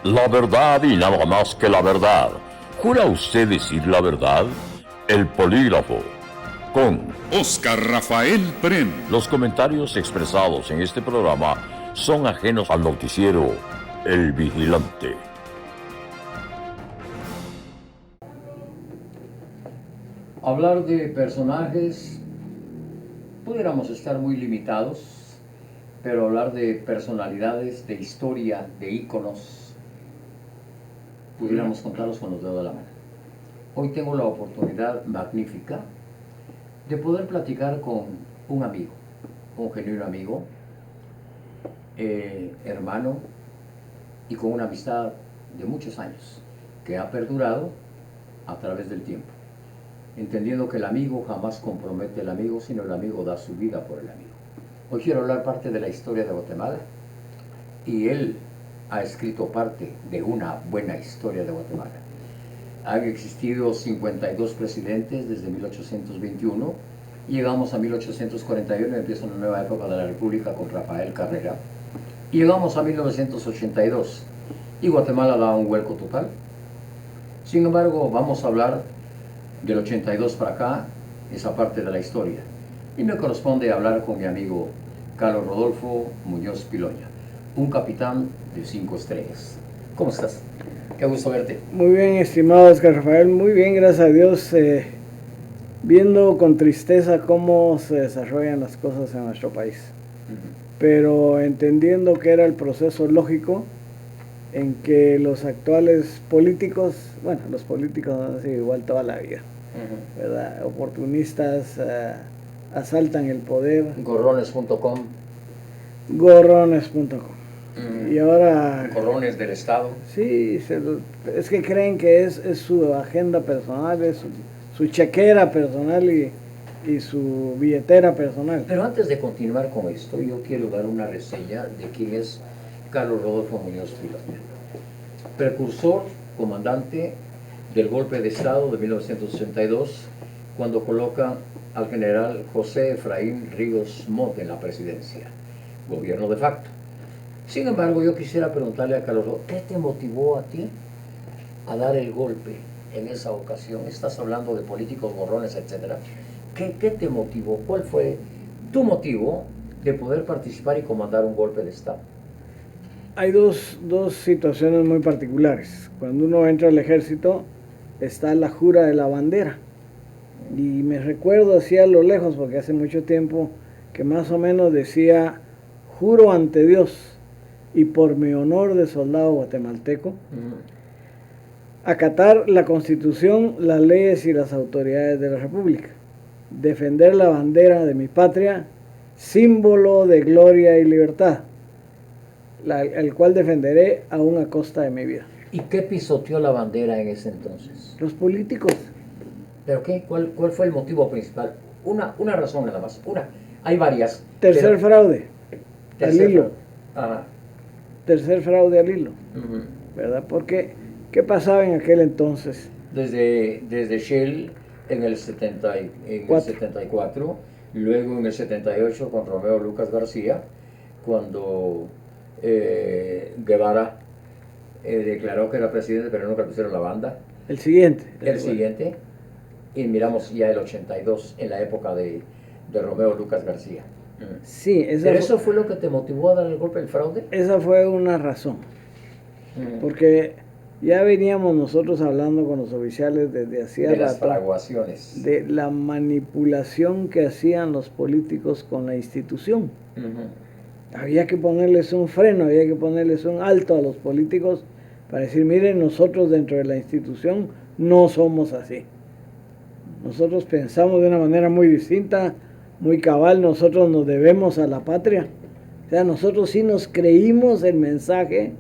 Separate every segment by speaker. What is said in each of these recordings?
Speaker 1: La verdad y nada más que la verdad. ¿Jura usted decir la verdad? El polígrafo. Con
Speaker 2: Oscar Rafael Pren.
Speaker 1: los comentarios expresados en este programa son ajenos al noticiero El Vigilante.
Speaker 3: Hablar de personajes, pudiéramos estar muy limitados, pero hablar de personalidades, de historia, de íconos, pudiéramos contarlos con los dedos de la mano. Hoy tengo la oportunidad magnífica de poder platicar con un amigo, un genuino amigo, hermano, y con una amistad de muchos años, que ha perdurado a través del tiempo, entendiendo que el amigo jamás compromete al amigo, sino el amigo da su vida por el amigo. Hoy quiero hablar parte de la historia de Guatemala, y él ha escrito parte de una buena historia de Guatemala. Han existido 52 presidentes desde 1821, y llegamos a 1841, empieza una nueva época de la República con Rafael Carrera, y llegamos a 1982, y Guatemala da un vuelco total. Sin embargo, vamos a hablar del 82 para acá, esa parte de la historia, y me corresponde hablar con mi amigo Carlos Rodolfo Muñoz Piloña, un capitán de 5 estrellas. ¿Cómo estás? Qué gusto verte.
Speaker 4: Muy bien, estimado Oscar Rafael, muy bien, gracias a Dios, viendo con tristeza cómo se desarrollan las cosas en nuestro país, pero entendiendo que era el proceso lógico en que los actuales políticos, bueno, los políticos han sido igual toda la vida, ¿verdad? Oportunistas, asaltan el poder.
Speaker 3: Gorrones.com.
Speaker 4: Gorrones.com. Y ahora...
Speaker 3: Gorrones del Estado.
Speaker 4: Sí, es que creen que es su agenda personal, es su chequera personal y su billetera personal.
Speaker 3: Pero antes de continuar con esto, yo quiero dar una reseña de quién es Carlos Rodolfo Muñoz Piloña. Precursor, comandante del golpe de Estado de 1982, cuando coloca al general José Efraín Ríos Montt en la presidencia, gobierno de facto. Sin embargo, yo quisiera preguntarle a Carlos, ¿qué te motivó a ti a dar el golpe en esa ocasión? Estás hablando de políticos gorrones, etcétera. ¿Qué te motivó? ¿Cuál fue tu motivo de poder participar y comandar un golpe de Estado?
Speaker 4: Hay dos situaciones muy particulares. Cuando uno entra al ejército, está la jura de la bandera. Y me recuerdo así a lo lejos, porque hace mucho tiempo, que más o menos decía: juro ante Dios y por mi honor de soldado guatemalteco, acatar la Constitución, las leyes y las autoridades de la República, defender la bandera de mi patria, símbolo de gloria y libertad, el cual defenderé aún a costa de mi vida.
Speaker 3: ¿Y qué pisoteó la bandera en ese entonces?
Speaker 4: Los políticos.
Speaker 3: ¿Pero qué? ¿Cuál fue el motivo principal? Una razón nada más. Hay varias.
Speaker 4: Tercer fraude al hilo.
Speaker 3: Ajá.
Speaker 4: Tercer fraude al hilo. ¿Verdad? Porque, ¿qué pasaba en aquel entonces?
Speaker 3: Desde Shell en el 74, luego en el 78 con Romeo Lucas García, cuando Guevara declaró que era presidente, pero nunca pusieron la banda.
Speaker 4: El siguiente.
Speaker 3: Y miramos ya el 82, en la época de Romeo Lucas García.
Speaker 4: Sí,
Speaker 3: ¿Pero eso fue lo que te motivó a dar el golpe del fraude?
Speaker 4: Esa fue una razón. Porque ya veníamos nosotros hablando con los oficiales desde hacía
Speaker 3: de las fraguaciones,
Speaker 4: de la manipulación que hacían los políticos con la institución. Había que ponerles un freno, había que ponerles un alto a los políticos para decir: miren, nosotros dentro de la institución no somos así. Nosotros pensamos de una manera muy distinta, muy cabal, nosotros nos debemos a la patria. O sea, nosotros sí nos creímos el mensaje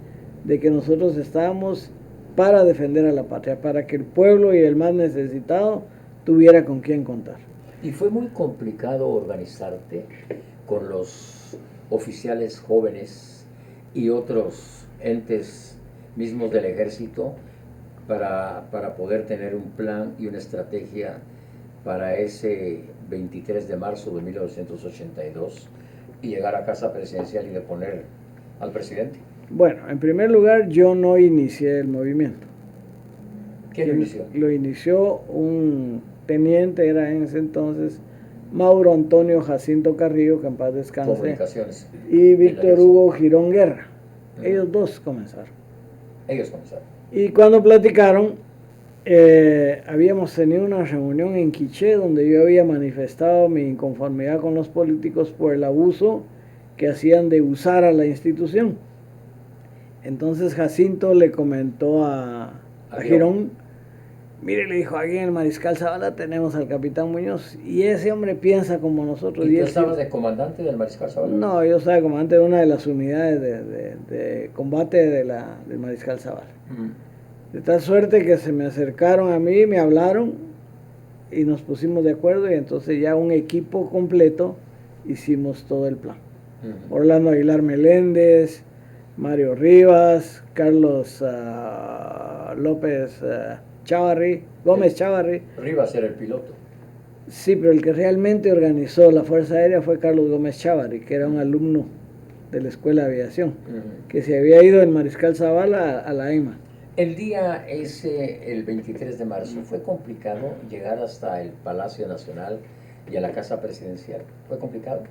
Speaker 4: de que nosotros estábamos para defender a la patria, para que el pueblo y el más necesitado tuviera con quién contar.
Speaker 3: Y fue muy complicado organizarte con los oficiales jóvenes y otros entes mismos del ejército para poder tener un plan y una estrategia para ese 23 de marzo de 1982 y llegar a casa presidencial y deponer al presidente.
Speaker 4: Bueno, en primer lugar, yo no inicié el movimiento.
Speaker 3: ¿Quién lo inició?
Speaker 4: Lo inició un teniente, era en ese entonces Mauro Antonio Jacinto Carrillo, que en paz descanse,
Speaker 3: Comunicaciones.
Speaker 4: y Víctor Hugo Girón Guerra. Ellos dos comenzaron.
Speaker 3: Ellos comenzaron.
Speaker 4: Y cuando platicaron, habíamos tenido una reunión en Quiché donde yo había manifestado mi inconformidad con los políticos por el abuso que hacían de usar a la institución. Entonces Jacinto le comentó a Girón, mire, le dijo, aquí en el Mariscal Zavala tenemos al capitán Muñoz y ese hombre piensa como nosotros.
Speaker 3: ¿Y tú estabas de comandante del Mariscal Zavala?
Speaker 4: No, yo estaba comandante de una de las unidades de combate del Mariscal Zavala. De tal suerte que se me acercaron a mí, me hablaron y nos pusimos de acuerdo y entonces ya un equipo completo hicimos todo el plan. Orlando Aguilar Meléndez, Mario Rivas, Carlos López Chávarri, Gómez Chávarri.
Speaker 3: Rivas era el piloto.
Speaker 4: Sí, pero el que realmente organizó la Fuerza Aérea fue Carlos Gómez Chávarri, que era un alumno de la Escuela de Aviación, que se había ido del Mariscal Zavala a la EMA.
Speaker 3: El día ese, el 23 de marzo, ¿fue complicado llegar hasta el Palacio Nacional y a la Casa Presidencial? ¿Fue complicado?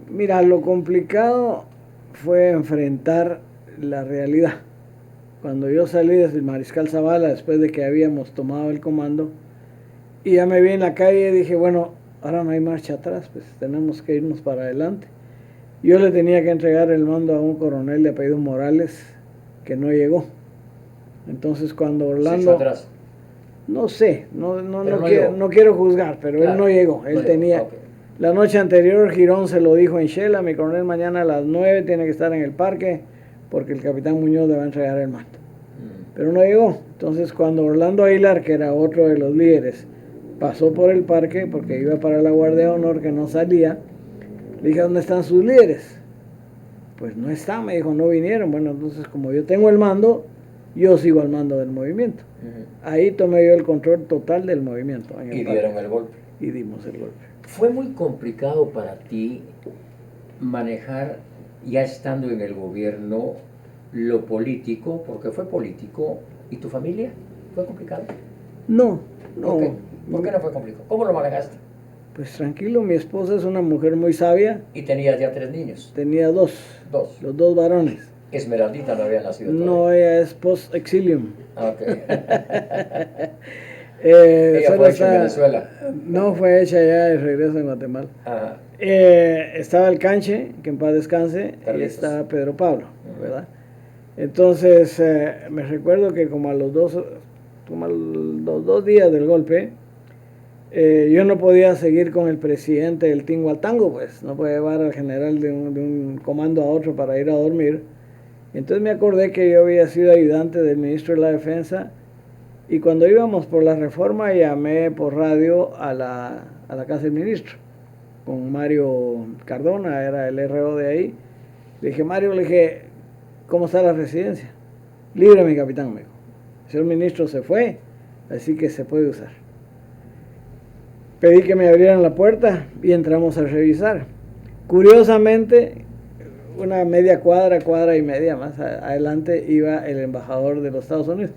Speaker 4: Mira, lo complicado fue enfrentar la realidad. Cuando yo salí desde el Mariscal Zavala, después de que habíamos tomado el comando, y ya me vi en la calle, dije, bueno, ahora no hay marcha atrás, pues tenemos que irnos para adelante. Yo le tenía que entregar el mando a un coronel de apellido Morales, que no llegó. Entonces cuando Orlando...
Speaker 3: ¿Se echó atrás?
Speaker 4: No sé, no quiero juzgar, pero claro, él no llegó. Él tenía... Okay. La noche anterior Girón se lo dijo en Shela, mi coronel mañana a las 9 tiene que estar en el parque porque el capitán Muñoz le va a entregar el mando. Pero no llegó. Entonces cuando Orlando Aguilar, que era otro de los líderes, pasó por el parque porque iba para la Guardia de Honor que no salía, le dije, ¿dónde están sus líderes? Pues no están, me dijo, no vinieron. Bueno, entonces como yo tengo el mando, yo sigo al mando del movimiento. Ahí tomé yo el control total del movimiento.
Speaker 3: Y dieron el golpe.
Speaker 4: Y dimos el golpe.
Speaker 3: ¿Fue muy complicado para ti manejar, ya estando en el gobierno, lo político, porque fue político, y tu familia? ¿Fue complicado?
Speaker 4: No.
Speaker 3: ¿Por qué? ¿Por qué no fue complicado? ¿Cómo lo manejaste?
Speaker 4: Pues tranquilo, mi esposa es una mujer muy sabia.
Speaker 3: ¿Y tenías ya 3 niños?
Speaker 4: Tenía 2. Los 2 varones.
Speaker 3: Esmeraldita no había nacido todavía.
Speaker 4: No, ella es post-exilium.
Speaker 3: Ok.
Speaker 4: Ella
Speaker 3: fue hecha en Venezuela.
Speaker 4: No, fue hecha ya de regreso en Guatemala.
Speaker 3: Ajá.
Speaker 4: Estaba el Canche, que en paz descanse, y estaba Pedro Pablo, ¿verdad? Entonces, me recuerdo que como a los dos días del golpe, yo no podía seguir con el presidente del Tingo al Tango, pues, no podía llevar al general de un comando a otro para ir a dormir. Entonces me acordé que yo había sido ayudante del ministro de la Defensa y cuando íbamos por la reforma llamé por radio a la casa del ministro con Mario Cardona, era el RO de ahí. Le dije, Mario, ¿cómo está la residencia? Libre, mi capitán, me dijo. El señor ministro se fue, así que se puede usar. Pedí que me abrieran la puerta y entramos a revisar. Curiosamente, una media cuadra y media más adelante iba el embajador de los Estados Unidos.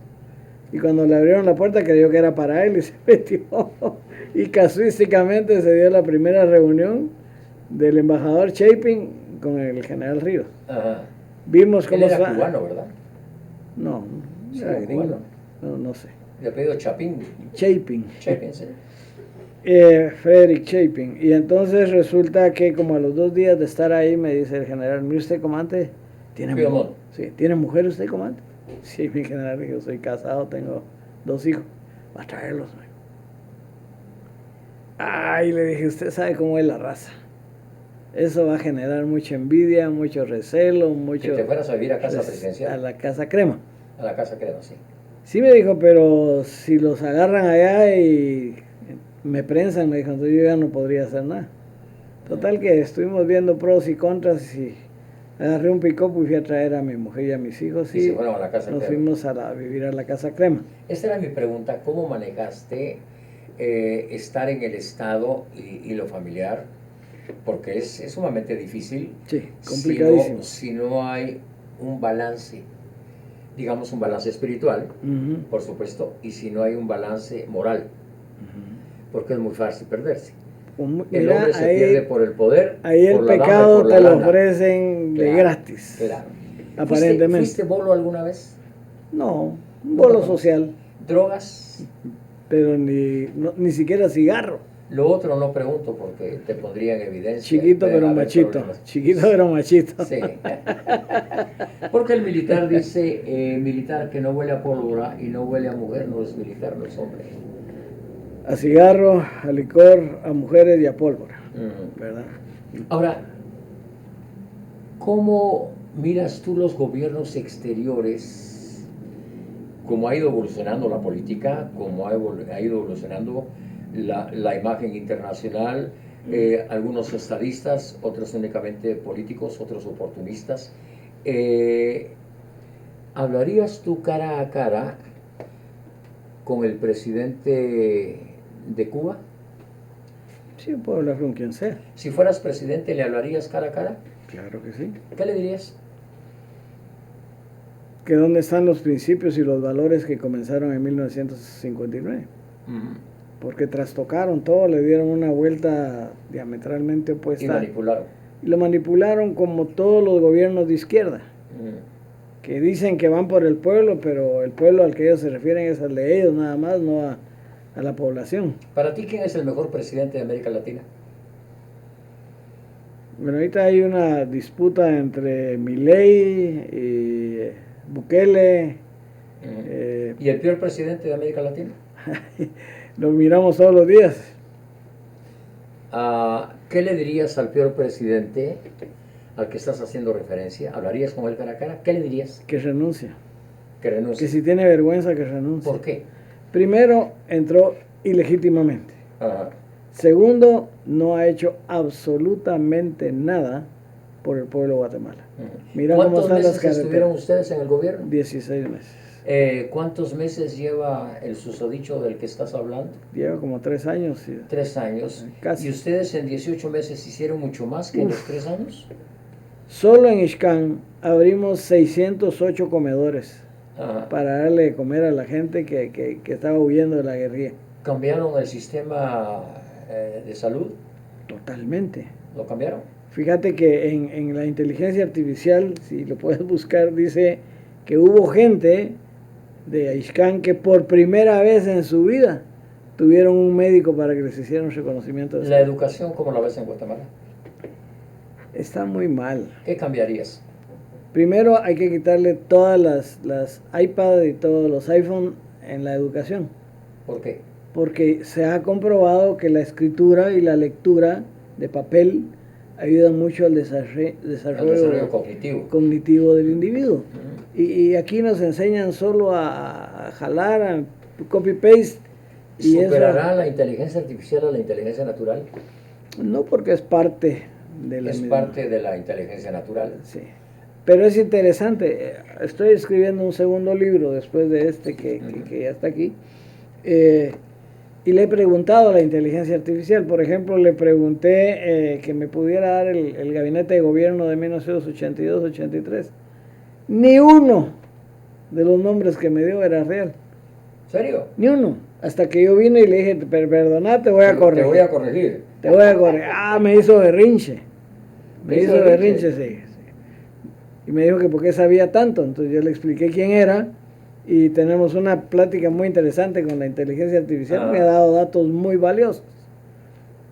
Speaker 4: Y cuando le abrieron la puerta creyó que era para él y se metió. Y casuísticamente se dio la primera reunión del embajador Chapin con el general Ríos.
Speaker 3: Ajá.
Speaker 4: Vimos cómo...
Speaker 3: Él era cubano, ¿verdad?
Speaker 4: No,
Speaker 3: sí,
Speaker 4: era gringo.
Speaker 3: Cubano.
Speaker 4: No sé.
Speaker 3: Le apellido Chapin.
Speaker 4: Chapin.
Speaker 3: Chapin, sí.
Speaker 4: Frederick Chapin. Y entonces resulta que como a los 2 días de estar ahí me dice el general, mire usted, comandante, ¿tiene mujer usted, comandante? Sí, mi general, yo soy casado, tengo 2 hijos. Va a traerlos. Ay, le dije, usted sabe cómo es la raza. Eso va a generar mucha envidia, mucho recelo, mucho...
Speaker 3: Que te fueras a vivir a casa presidencial.
Speaker 4: A la Casa Crema.
Speaker 3: A la Casa Crema, sí.
Speaker 4: Sí me dijo, pero si los agarran allá y me prensan, me dijo, entonces yo ya no podría hacer nada. Total que estuvimos viendo pros y contras y agarré un pick-up y fui a traer a mi mujer y a mis hijos y
Speaker 3: se fueron a la Casa
Speaker 4: nos
Speaker 3: Crema.
Speaker 4: Fuimos a vivir a la Casa Crema.
Speaker 3: Esta era mi pregunta, ¿cómo manejaste estar en el Estado y lo familiar? Porque es sumamente difícil.
Speaker 4: Sí, complicadísimo.
Speaker 3: Si no hay un balance, digamos un balance espiritual, por supuesto, y si no hay un balance moral, porque es muy fácil perderse. El
Speaker 4: Mira,
Speaker 3: hombre se
Speaker 4: ahí,
Speaker 3: pierde por el poder,
Speaker 4: ahí el
Speaker 3: por la dama y
Speaker 4: pecado
Speaker 3: por la
Speaker 4: te lo
Speaker 3: lana.
Speaker 4: ofrecen de
Speaker 3: Claro,
Speaker 4: gratis,
Speaker 3: claro.
Speaker 4: aparentemente.
Speaker 3: ¿Fuiste bolo alguna vez?
Speaker 4: No, un bolo
Speaker 3: No.
Speaker 4: social,
Speaker 3: ¿Drogas?
Speaker 4: pero ni siquiera cigarro.
Speaker 3: Lo otro no pregunto porque te pondría en evidencia.
Speaker 4: Chiquito
Speaker 3: Pueden
Speaker 4: pero
Speaker 3: haber
Speaker 4: machito,
Speaker 3: problemas.
Speaker 4: chiquito pero machito.
Speaker 3: Sí. Porque el militar dice, militar que no huele a pólvora y no huele a mujer no es militar, no es hombre.
Speaker 4: A cigarro, a licor, a mujeres y a pólvora, ¿verdad?
Speaker 3: Ahora, ¿cómo miras tú los gobiernos exteriores? ¿Cómo ha ido evolucionando la política? ¿Cómo ha ido evolucionando la imagen internacional? Algunos estadistas, otros únicamente políticos, otros oportunistas. ¿Hablarías tú cara a cara con el presidente de Cuba?
Speaker 4: Sí, puedo hablar con quien sea.
Speaker 3: Si fueras presidente, ¿le hablarías cara a cara?
Speaker 4: Claro que sí.
Speaker 3: ¿Qué le dirías?
Speaker 4: Que dónde están los principios y los valores que comenzaron en 1959. Porque trastocaron todo, le dieron una vuelta diametralmente opuesta.
Speaker 3: Y manipularon.
Speaker 4: Y lo manipularon como todos los gobiernos de izquierda, que dicen que van por el pueblo, pero el pueblo al que ellos se refieren es al de ellos nada más, no a la población.
Speaker 3: Para ti, ¿quién es el mejor presidente de América Latina?
Speaker 4: Bueno, ahorita hay una disputa entre Milei y Bukele.
Speaker 3: ¿Y el peor presidente de América Latina?
Speaker 4: Lo miramos todos los días.
Speaker 3: ¿Qué le dirías al peor presidente al que estás haciendo referencia? ¿Hablarías con él cara a cara? ¿Qué le dirías?
Speaker 4: Que renuncia.
Speaker 3: Que renuncie.
Speaker 4: Que si tiene vergüenza, que renuncie.
Speaker 3: ¿Por qué?
Speaker 4: Primero, entró ilegítimamente. Segundo, no ha hecho absolutamente nada por el pueblo de Guatemala. Mira cómo
Speaker 3: ¿Cuántos
Speaker 4: están las
Speaker 3: meses
Speaker 4: carreteras.
Speaker 3: estuvieron ustedes en el gobierno?
Speaker 4: 16 meses.
Speaker 3: ¿Cuántos meses lleva el susodicho del que estás hablando?
Speaker 4: Lleva como 3 años. Sí.
Speaker 3: 3 años.
Speaker 4: Casi.
Speaker 3: ¿Y ustedes en 18 meses hicieron mucho más que en los 3 años?
Speaker 4: Solo en Ixcán abrimos 608 comedores para darle de comer a la gente que estaba huyendo de la guerrilla.
Speaker 3: ¿Cambiaron el sistema de salud?
Speaker 4: Totalmente.
Speaker 3: ¿Lo cambiaron?
Speaker 4: Fíjate que en la inteligencia artificial, si lo puedes buscar, dice que hubo gente de Aixcán que por primera vez en su vida tuvieron un médico para que les hiciera un reconocimiento de
Speaker 3: ¿La
Speaker 4: salud.
Speaker 3: educación cómo la ves en Guatemala?
Speaker 4: Está muy mal.
Speaker 3: ¿Qué cambiarías?
Speaker 4: Primero hay que quitarle todas las iPad y todos los iPhone en la educación.
Speaker 3: ¿Por qué?
Speaker 4: Porque se ha comprobado que la escritura y la lectura de papel ayudan mucho al desarrollo cognitivo del individuo. Y aquí nos enseñan solo a jalar, a copy-paste.
Speaker 3: ¿Superará la inteligencia artificial a la inteligencia natural?
Speaker 4: No, porque es parte de la
Speaker 3: parte de la inteligencia natural.
Speaker 4: Sí. Pero es interesante. Estoy escribiendo un segundo libro después de este que ya está aquí. Y le he preguntado a la inteligencia artificial. Por ejemplo, le pregunté que me pudiera dar el gabinete de gobierno de 1982-83. Ni uno de los nombres que me dio era real.
Speaker 3: ¿Serio?
Speaker 4: Ni uno. Hasta que yo vine y le dije, perdona, te voy a corregir.
Speaker 3: Te voy a corregir.
Speaker 4: Te voy a corregir. Me hizo berrinche. Me hizo berrinche, sí. Y me dijo que por qué sabía tanto. Entonces yo le expliqué quién era. Y tenemos una plática muy interesante con la inteligencia artificial. Me ha dado datos muy valiosos.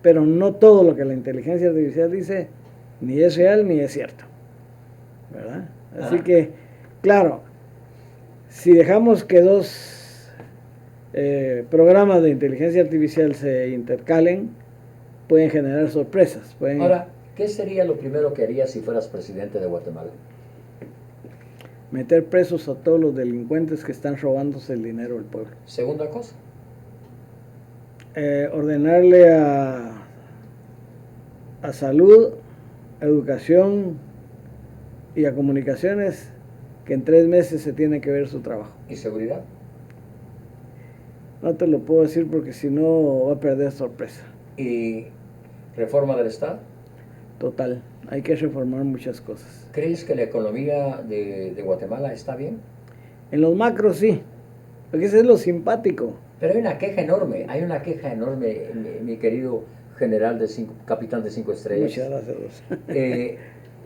Speaker 4: Pero no todo lo que la inteligencia artificial dice ni es real ni es cierto. ¿Verdad? Así que, claro, si dejamos que dos programas de inteligencia artificial se intercalen, pueden generar sorpresas.
Speaker 3: Ahora, ¿qué sería lo primero que harías si fueras presidente de Guatemala?
Speaker 4: Meter presos a todos los delincuentes que están robándose el dinero del pueblo.
Speaker 3: Segunda cosa.
Speaker 4: Ordenarle a salud, a educación y a comunicaciones que en 3 meses se tiene que ver su trabajo.
Speaker 3: ¿Y seguridad?
Speaker 4: No te lo puedo decir porque si no va a perder sorpresa.
Speaker 3: ¿Y reforma del Estado?
Speaker 4: Total. hay que reformar muchas cosas.
Speaker 3: ¿Crees que la economía de Guatemala está bien?
Speaker 4: En los macros sí, porque ese es lo simpático.
Speaker 3: Pero hay una queja enorme, mi querido general capitán de 5 estrellas.
Speaker 4: Muchas gracias.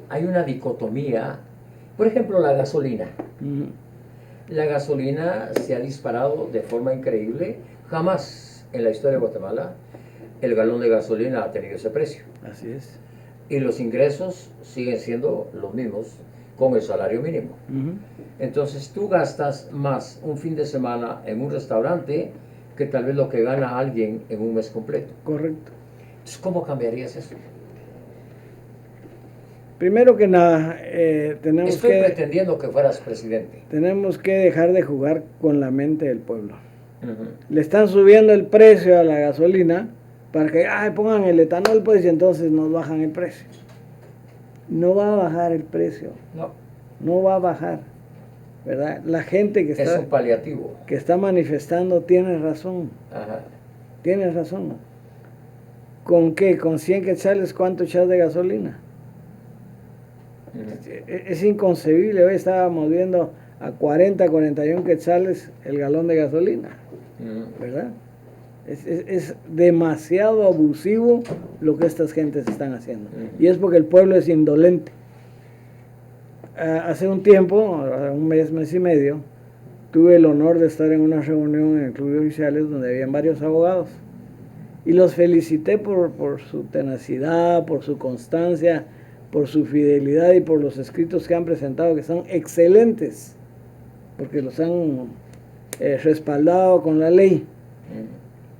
Speaker 3: Hay una dicotomía, por ejemplo, la gasolina.
Speaker 4: Ujú.
Speaker 3: La gasolina se ha disparado de forma increíble. Jamás en la historia de Guatemala el galón de gasolina ha tenido ese precio.
Speaker 4: Así es.
Speaker 3: Y los ingresos siguen siendo los mismos con el salario mínimo.
Speaker 4: Ujú.
Speaker 3: Entonces tú gastas más un fin de semana en un restaurante que tal vez lo que gana alguien en un mes completo.
Speaker 4: Correcto.
Speaker 3: Entonces, ¿cómo cambiarías eso?
Speaker 4: Primero que nada,
Speaker 3: Estoy pretendiendo que fueras presidente.
Speaker 4: tenemos que dejar de jugar con la mente del pueblo. Le están subiendo el precio a la gasolina para que pongan el etanol, pues, y entonces nos bajan el precio. No va a bajar el precio,
Speaker 3: No,
Speaker 4: no va a bajar, ¿verdad? La gente que
Speaker 3: es un paliativo.
Speaker 4: está manifestando tiene razón,
Speaker 3: Ajá.
Speaker 4: tiene razón. ¿Con qué? ¿Con 100 quetzales cuánto echas de gasolina? Es inconcebible. Hoy estábamos viendo a 40, 41 quetzales el galón de gasolina, ¿verdad? Es demasiado abusivo lo que estas gentes están haciendo. Y es porque el pueblo es indolente. Hace un tiempo, un mes y medio, tuve el honor de estar en una reunión en el Club de Oficiales donde habían varios abogados. Y los felicité por su tenacidad, por su constancia, por su fidelidad y por los escritos que han presentado, que son excelentes, porque los han respaldado con la ley.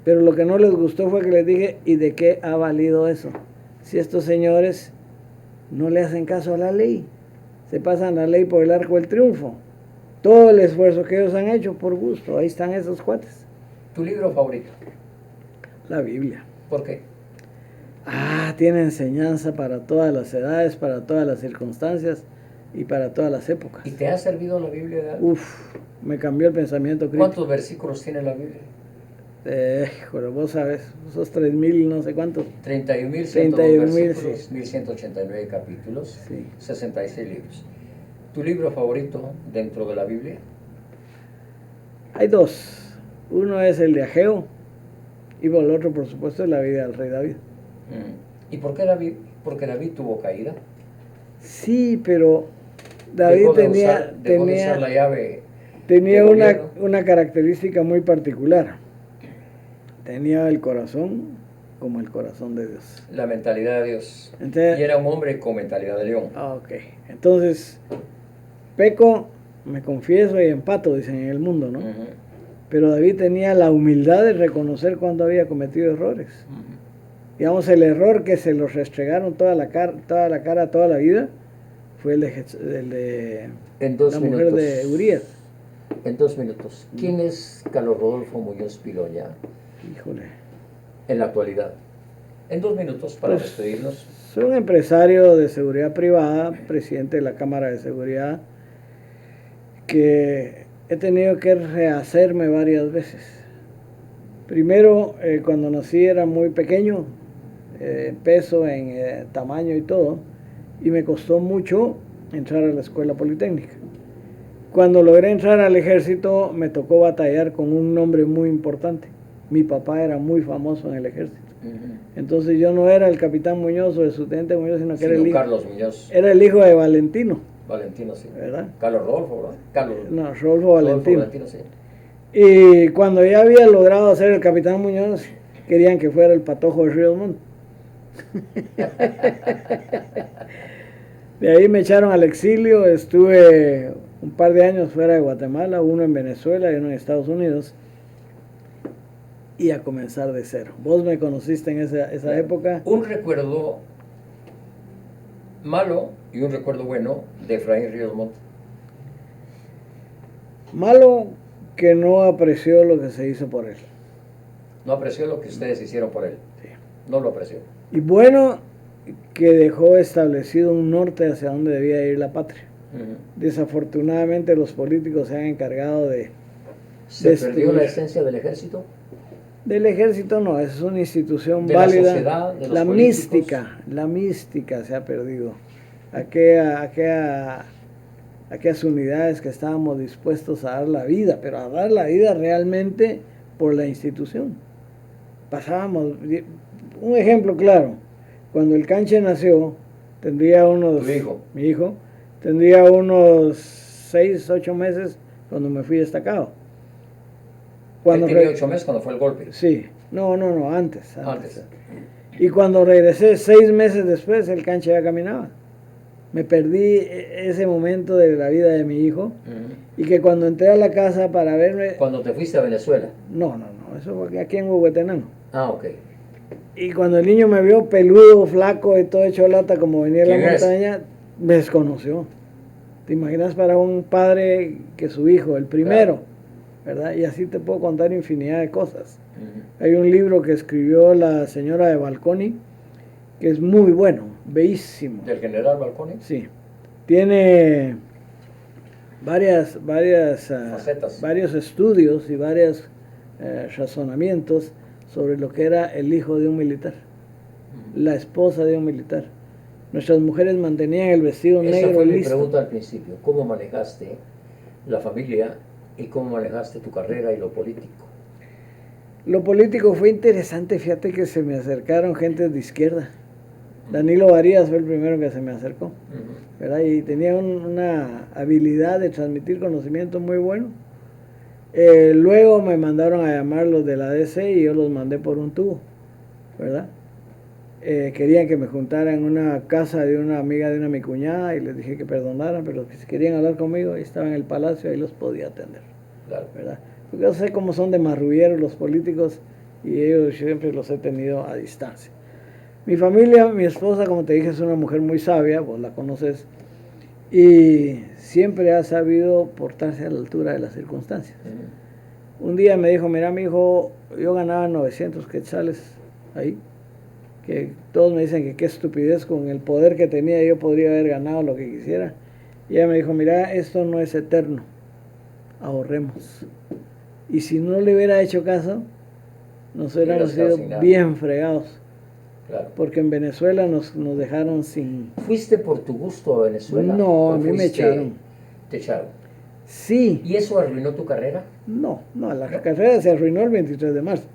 Speaker 4: Pero lo que no les gustó fue que les dije, ¿y de qué ha valido eso? Si estos señores no le hacen caso a la ley, se pasan la ley por el arco del triunfo. Todo el esfuerzo que ellos han hecho por gusto, ahí están esos cuates.
Speaker 3: ¿Tu libro favorito?
Speaker 4: La Biblia.
Speaker 3: ¿Por qué?
Speaker 4: Tiene enseñanza para todas las edades, para todas las circunstancias y para todas las épocas.
Speaker 3: ¿Y te ha servido la Biblia?
Speaker 4: Me cambió el pensamiento crítico.
Speaker 3: ¿Cuántos versículos tiene la Biblia?
Speaker 4: Joder, vos sabes, esos 3,000 no sé cuántos.
Speaker 3: 31.102 versículos, sí. 1.189 capítulos,
Speaker 4: Sí.
Speaker 3: 66 libros. ¿Tu libro favorito dentro de la Biblia?
Speaker 4: Hay dos. Uno es el de Ageo y por el otro, por supuesto, es la vida del rey David.
Speaker 3: ¿Y por qué David? Porque David tuvo caída.
Speaker 4: Sí, pero David tenía
Speaker 3: la llave.
Speaker 4: Tenía
Speaker 3: de gobierno.
Speaker 4: una característica muy particular. Tenía el corazón como el corazón de Dios.
Speaker 3: La mentalidad de Dios.
Speaker 4: Entonces,
Speaker 3: Y era un hombre con mentalidad de león.
Speaker 4: Ok, entonces, peco, me confieso y empato, dicen en el mundo, ¿no? Pero David tenía la humildad de reconocer cuando había cometido errores. Digamos, el error que se los restregaron toda la cara, toda la vida, fue el de la mujer de Urías.
Speaker 3: En 2 minutos. ¿Quién es Carlos Rodolfo Muñoz Piloña
Speaker 4: Híjole.
Speaker 3: en la actualidad? En 2 minutos para despedirnos.
Speaker 4: Soy un empresario de seguridad privada, presidente de la Cámara de Seguridad, que he tenido que rehacerme varias veces. Primero, cuando nací era muy pequeño, en peso, en tamaño y todo, y me costó mucho entrar a la escuela politécnica. Cuando logré entrar al ejército, me tocó batallar con un nombre muy importante. Mi papá era muy famoso en el ejército. Entonces yo no era el capitán Muñoz o el subteniente Muñoz, sino que era el hijo.
Speaker 3: Carlos Muñoz.
Speaker 4: Era el hijo de Valentino.
Speaker 3: Valentino, sí.
Speaker 4: ¿Verdad?
Speaker 3: Carlos Rodolfo, ¿verdad?
Speaker 4: Rodolfo Valentino.
Speaker 3: Valentino, sí.
Speaker 4: Y cuando ya había logrado ser el capitán Muñoz, querían que fuera el patojo de Ríos Montt. De ahí me echaron al exilio, estuve un par de años fuera de Guatemala, uno en Venezuela y uno en Estados Unidos, y a comenzar de cero. Vos me conociste en esa época.
Speaker 3: Un recuerdo malo y un recuerdo bueno de Efraín Ríos Montt.
Speaker 4: Malo que no apreció lo que se hizo por él.
Speaker 3: No apreció lo que ustedes hicieron por él.
Speaker 4: Sí.
Speaker 3: No lo apreció.
Speaker 4: Y bueno, que dejó establecido un norte hacia donde debía ir la patria. Desafortunadamente los políticos se han encargado de
Speaker 3: ¿Se perdió
Speaker 4: destruir.
Speaker 3: la esencia del ejército?
Speaker 4: Del ejército no, es una institución
Speaker 3: De la
Speaker 4: válida.
Speaker 3: sociedad, de los
Speaker 4: la
Speaker 3: políticos.
Speaker 4: la mística se ha perdido. Aquellas unidades que estábamos dispuestos a dar la vida, pero a dar la vida realmente por la institución. Pasábamos, un ejemplo claro, cuando el Canche nació, tendría unos,
Speaker 3: ¿Tu hijo?
Speaker 4: mi hijo, tendría unos 6, 8 meses cuando me fui destacado.
Speaker 3: Él tenía 8 meses cuando fue el golpe.
Speaker 4: Sí, no, antes. Y cuando regresé 6 meses después, el Canche ya caminaba. Me perdí ese momento de la vida de mi hijo. Y que cuando entré a la casa para verme...
Speaker 3: Cuando te fuiste a Venezuela.
Speaker 4: No, eso fue aquí en Huehuetenango.
Speaker 3: Ah, ok.
Speaker 4: Y cuando el niño me vio peludo, flaco y todo hecho lata como venía de la
Speaker 3: ¿Quién es?
Speaker 4: montaña, me desconoció. ¿Te imaginas para un padre que su hijo, el primero, ¿verdad? Y así te puedo contar infinidad de cosas. Hay un libro que escribió la señora de Balconi, que es muy bueno, bellísimo.
Speaker 3: ¿Del general Balconi?
Speaker 4: Sí. Tiene varios estudios y varios razonamientos sobre lo que era el hijo de un militar, la esposa de un militar. Nuestras mujeres mantenían el vestido
Speaker 3: Esa
Speaker 4: negro
Speaker 3: fue mi
Speaker 4: listo.
Speaker 3: pregunta al principio. ¿Cómo manejaste la familia y cómo manejaste tu carrera y lo político?
Speaker 4: Lo político fue interesante, fíjate que se me acercaron gentes de izquierda. Danilo Varías fue el primero que se me acercó, ¿verdad? Y tenía una habilidad de transmitir conocimiento muy bueno. Luego me mandaron a llamar los de la DC y yo los mandé por un tubo, ¿verdad? Querían que me juntara en una casa de una amiga de mi cuñada y les dije que perdonaran, pero que si querían hablar conmigo, ahí estaba en el palacio, ahí los podía atender,
Speaker 3: Claro.
Speaker 4: ¿verdad? Porque yo sé cómo son de marrulleros los políticos y ellos siempre los he tenido a distancia. Mi familia, mi esposa, como te dije, es una mujer muy sabia, vos la conoces, y siempre ha sabido portarse a la altura de las circunstancias. Un día me dijo, mira, mi hijo, yo ganaba 900 quetzales ahí, que todos me dicen que qué estupidez, con el poder que tenía yo podría haber ganado lo que quisiera. Y ella me dijo, mira, esto no es eterno, ahorremos. Y si no le hubiera hecho caso, nos hubiéramos sido bien fregados.
Speaker 3: Claro.
Speaker 4: Porque en Venezuela nos dejaron sin...
Speaker 3: ¿Fuiste por tu gusto a Venezuela?
Speaker 4: No, a mí me echaron.
Speaker 3: ¿Te echaron?
Speaker 4: Sí.
Speaker 3: ¿Y eso arruinó tu carrera?
Speaker 4: No, la carrera se arruinó el 23 de marzo.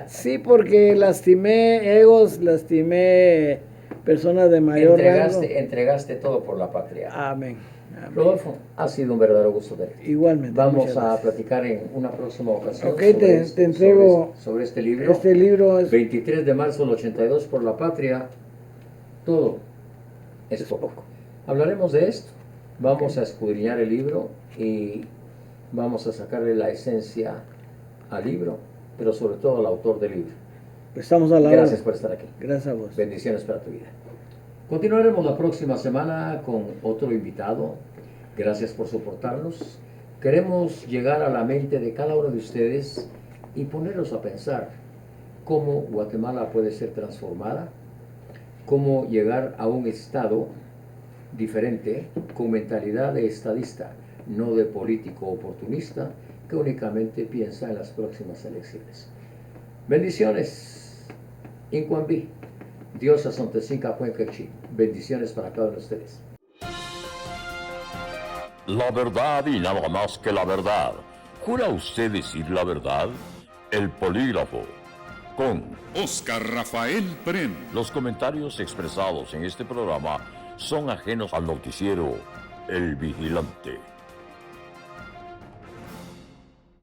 Speaker 4: Sí, porque lastimé egos, lastimé personas de mayor rango.
Speaker 3: Entregaste todo por la patria.
Speaker 4: Amén.
Speaker 3: Rodolfo, ha sido un verdadero gusto tenerte.
Speaker 4: Igualmente.
Speaker 3: Vamos a platicar en una próxima ocasión.
Speaker 4: Ok, te entrego
Speaker 3: sobre este libro.
Speaker 4: Este libro es
Speaker 3: 23 de marzo del 82 por la patria. Todo es poco. Hablaremos de esto. Vamos a escudriñar el libro y vamos a sacarle la esencia al libro, pero sobre todo al autor del libro.
Speaker 4: Estamos a la
Speaker 3: Gracias
Speaker 4: hora.
Speaker 3: por estar aquí.
Speaker 4: Gracias a vos.
Speaker 3: Bendiciones para tu vida. Continuaremos la próxima semana con otro invitado. Gracias por soportarnos. Queremos llegar a la mente de cada uno de ustedes y ponerlos a pensar cómo Guatemala puede ser transformada, cómo llegar a un estado diferente con mentalidad de estadista, no de político oportunista que únicamente piensa en las próximas elecciones. Bendiciones. Incuambí. Dios asontecinca Cuencachi. Bendiciones para cada uno de ustedes.
Speaker 1: La verdad y nada más que la verdad. ¿Jura usted decir la verdad? El polígrafo. Con
Speaker 2: Oscar Rafael Pren.
Speaker 1: los comentarios expresados en este programa son ajenos al noticiero El Vigilante.